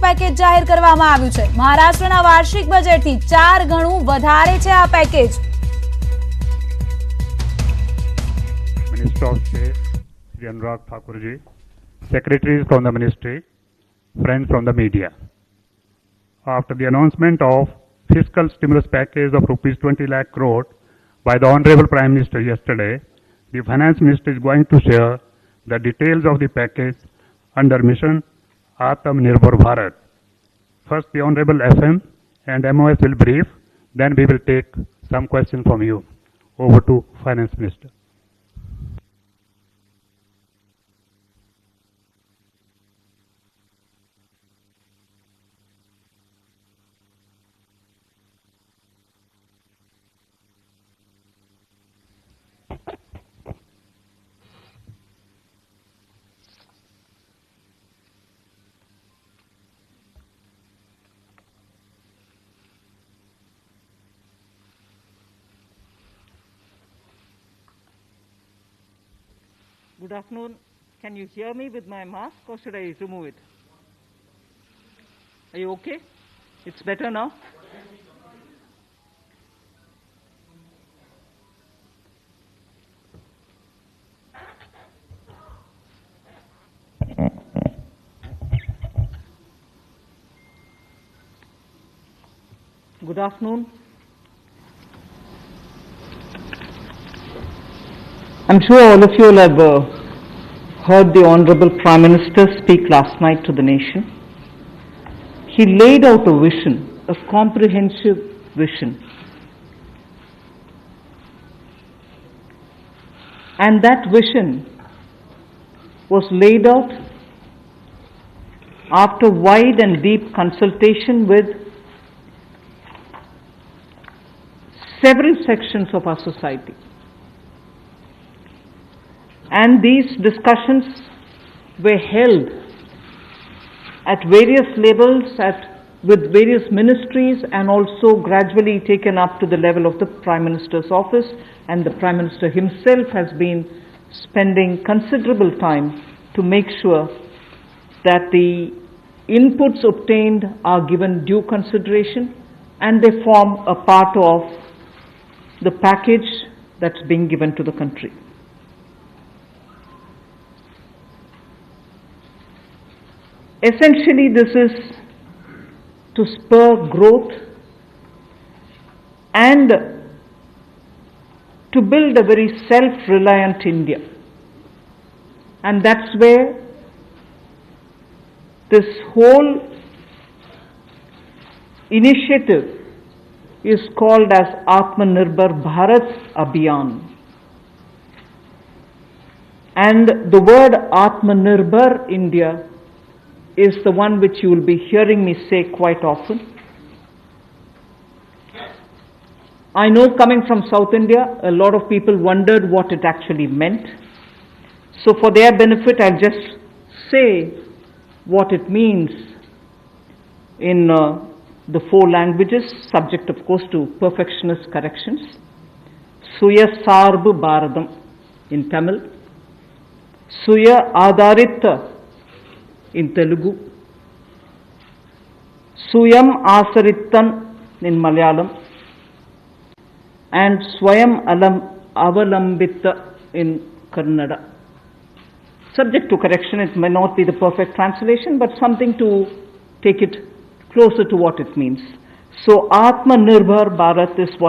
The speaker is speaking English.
Package જાહેર કરવામાં આવ્યું છે। મહારાષ્ટ્રના વાર્ષિક બજેટથી 4 ગણું વધારે છે આ package. Minister of State, Shri Anurag Thakurji, secretaries from the ministry, friends from the media. After the announcement of fiscal stimulus package of rupees 20 lakh crore by the Honorable Prime Minister yesterday, the Finance Minister is going to share the details of the package under Mission Atmanirbhar Bharat. First, the Honorable FM and MOS will brief, then we will take some questions from you. Over to Finance Minister. Good afternoon. Can you hear me with my mask or should I remove it? Are you okay? It's better now? Good afternoon. I'm sure all of you will have heard the Honorable Prime Minister speak last night to the nation. He laid out a vision, a comprehensive vision. And that vision was laid out after wide and deep consultation with several sections of our society. And these discussions were held at various levels with various ministries and also gradually taken up to the level of the Prime Minister's office, and the Prime Minister himself has been spending considerable time to make sure that the inputs obtained are given due consideration and they form a part of the package that's being given to the country. Essentially, this is to spur growth and to build a very self-reliant India. And that's where this whole initiative is called as Atmanirbhar Bharat Abhiyan. And the word Atmanirbhar India is the one which you will be hearing me say quite often. I know, coming from South India, a lot of people wondered what it actually meant. So for their benefit, I'll just say what it means in the 4 languages, subject of course to perfectionist corrections. Suya Sarbu Bharadam in Tamil, Suya Adharita in Telugu, Suyam Asaritan in Malayalam, and Swayam Avalambita in Kannada. Subject to correction, it may not be the perfect translation, but something to take it closer to what it means. So Atmanirbhar Bharat is what